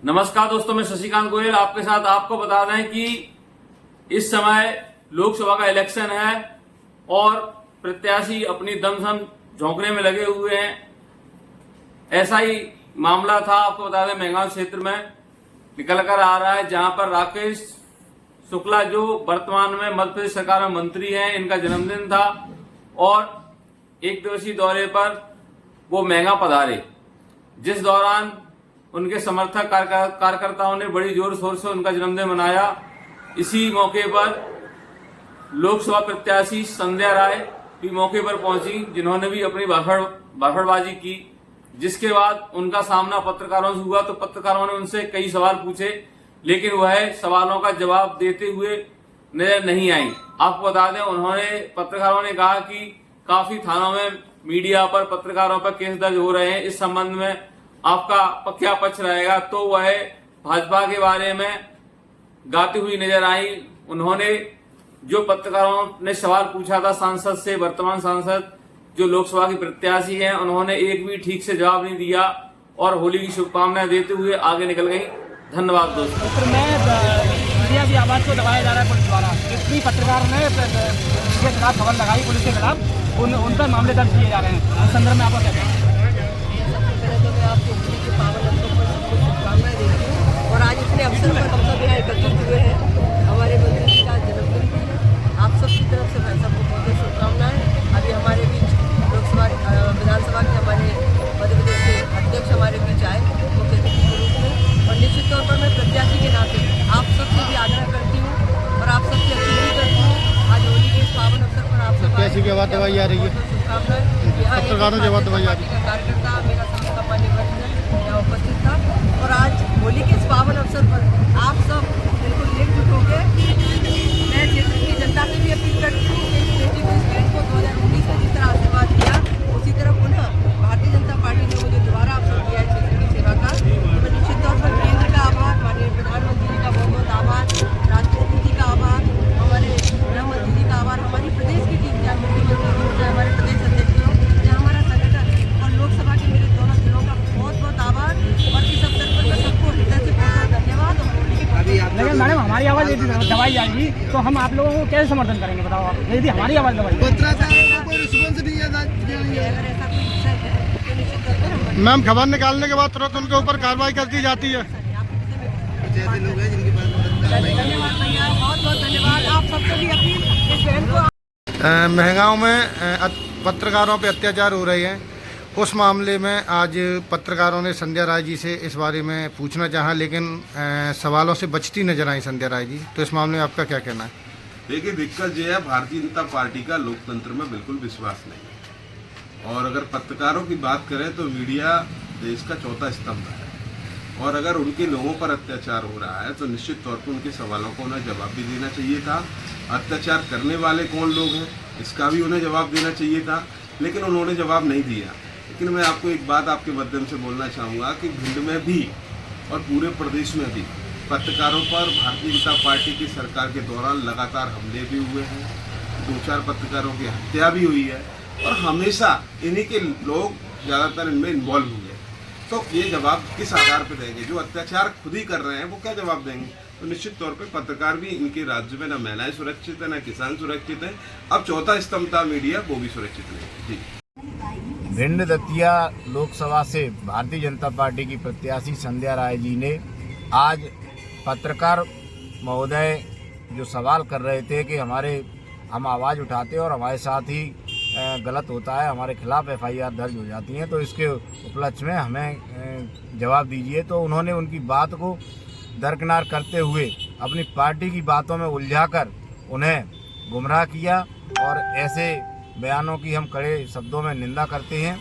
नमस्कार दोस्तों, मैं शशिकांत गोयल आपके साथ। आपको बता दें कि इस समय लोकसभा का इलेक्शन है और प्रत्याशी अपनी दमखम झोंकने में लगे हुए हैं। ऐसा ही मामला था, आपको बता दें, मेहगांव क्षेत्र में निकल कर आ रहा है, जहां पर राकेश शुक्ला जो वर्तमान में मध्य प्रदेश सरकार में मंत्री हैं, इनका जन्मदिन था और एक दिवसीय दौरे पर वो मेहगांव पधारे, जिस दौरान उनके समर्थक कार्यकर्ताओं ने बड़ी जोर शोर से उनका जन्मदिन मनाया। इसी मौके पर लोकसभा प्रत्याशी संध्या राय भी मौके पर पहुंची, जिन्होंने भी अपनी भाषणबाजी की, जिसके बाद उनका सामना पत्रकारों से हुआ। तो पत्रकारों ने उनसे कई सवाल पूछे, लेकिन वह सवालों का जवाब देते हुए नजर नहीं आई। आपको बता दें, पत्रकारों ने कहा कि काफी थानों में मीडिया पर, पत्रकारों पर केस दर्ज हो रहे हैं, इस संबंध में आपका क्या पक्ष रहेगा। तो वह भाजपा के बारे में गाती हुई नजर आई। उन्होंने जो पत्रकारों ने सवाल पूछा था सांसद से, वर्तमान सांसद जो लोकसभा की प्रत्याशी हैं, उन्होंने एक भी ठीक से जवाब नहीं दिया और होली की शुभकामनाएं देते हुए आगे निकल गई। धन्यवाद दोस्तों। मीडिया की आवाज को दबाया जा रहा है पुलिस द्वारा। इतनी पत्रकार ने के खिलाफ खबर लगाई, पुलिस के खिलाफ उन पर मामले दर्ज किए जा रहे हैं। उस संदर्भ में आपको क्या कहना है? आपको होली के पावन अवसर पर सबको शुभकामनाएं देती हूँ। और आज इतने अवसर पर हम सब यहाँ एकत्रित हुए हैं, हमारे मंत्री जी का जन्मदिन भी है। आप सबकी तरफ से भाई सबको बहुत बहुत शुभकामनाएं। अभी हमारे बीच लोकसभा विधानसभा के हमारे मध्य प्रदेश के अध्यक्ष हमारे बीच आए मुख्य अतिथि के रूप में, और निश्चित तौर पर मैं प्रत्याशी के नाते आप सबसे भी आग्रह करती हूँ और आप सबसे अपील भी करती हूँ, आज होली के इस पावन अवसर पर आप सब कैसी की आवाज दबाई जा रही है, पत्रकारों की आवाज दबाई जा रही है। कार्यकर्ता मेरा सामान्य वर्ग यहाँ उपस्थित था और आज होली के इस पावन अवसर पर आप सब बिल्कुल एकजुट होकर मैं क्षेत्र की जनता से भी अपील करती हूँ कि इस बेटी को, इस बहन को 2019 में जिस तरह आशीर्वाद दिया, उसी तरह पुनः भारतीय जनता पार्टी ने मुझे दोबारा अवसर दिया है क्षेत्र की सेवा का। तो मैं निश्चित तौर पर केंद्र का आभार, माननीय प्रधानमंत्री जी का बहुत बहुत आभार, राष्ट्रपति जी का आभार, हमारे गृह मंत्री जी का आभार, हमारी प्रदेश की टीम, चाहे मुख्यमंत्री हो, चाहे हमारे प्रदेश अध्यक्ष हो, चाहे हमारा संगठन और लोकसभा के मेरे दोनों जिलों का बहुत बहुत आभार। और इस अवसर पर मैं सबको हृदय से बहुत धन्यवाद। लेकिन मैडम, हमारी आवाज़ यदि दबाई जाएगी तो हम आप लोगों को कैसे समर्थन करेंगे, बताओ आप? यदि हमारी आवाज़ दबाई मैम, खबर निकालने के बाद तुरंत उनके ऊपर कार्रवाई कर दी जाती है। धन्यवाद भैया, बहुत बहुत धन्यवाद। आप सबसे भी अपील, इस बहन को मेहगांव में पत्रकारों पे अत्याचार हो रहे हैं, उस मामले में आज पत्रकारों ने संध्या राय जी से इस बारे में पूछना चाहा, लेकिन सवालों से बचती नजर आई संध्या राय जी। तो इस मामले में आपका क्या कहना है? देखिए, दिक्कत जो है, भारतीय जनता पार्टी का लोकतंत्र में बिल्कुल विश्वास नहीं है। और अगर पत्रकारों की बात करें तो मीडिया देश का चौथा स्तंभ है, और अगर उनके लोगों पर अत्याचार हो रहा है तो निश्चित तौर पर उनके सवालों को उन्हें जवाब भी देना चाहिए था। अत्याचार करने वाले कौन लोग हैं, इसका भी उन्हें जवाब देना चाहिए था, लेकिन उन्होंने जवाब नहीं दिया। लेकिन मैं आपको एक बात आपके माध्यम से बोलना चाहूँगा कि भिंड में भी और पूरे प्रदेश में भी पत्रकारों पर भारतीय जनता पार्टी की सरकार के दौरान लगातार हमले भी हुए हैं, 2-4 पत्रकारों की हत्या भी हुई है, और हमेशा इन्हीं के लोग ज़्यादातर इनमें इन्वॉल्व हुए। तो ये जवाब किस आधार पर देंगे? जो अत्याचार खुद ही कर रहे हैं वो क्या जवाब देंगे? तो निश्चित तौर पे पत्रकार भी इनके राज्य में, न महिलाएं सुरक्षित है, न किसान सुरक्षित है। अब चौथा स्तंभ था मीडिया, वो भी सुरक्षित नहीं। जी। भिंड दतिया लोकसभा से भारतीय जनता पार्टी की प्रत्याशी संध्या राय जी ने आज पत्रकार महोदय जो सवाल कर रहे थे कि हम आवाज़ उठाते हैं और हमारे साथ ही गलत होता है, हमारे खिलाफ FIR दर्ज हो जाती हैं, तो इसके उपलक्ष्य में हमें जवाब दीजिए। तो उन्होंने उनकी बात को दरकिनार करते हुए अपनी पार्टी की बातों में उलझाकर उन्हें गुमराह किया, और ऐसे बयानों की हम कड़े शब्दों में निंदा करते हैं।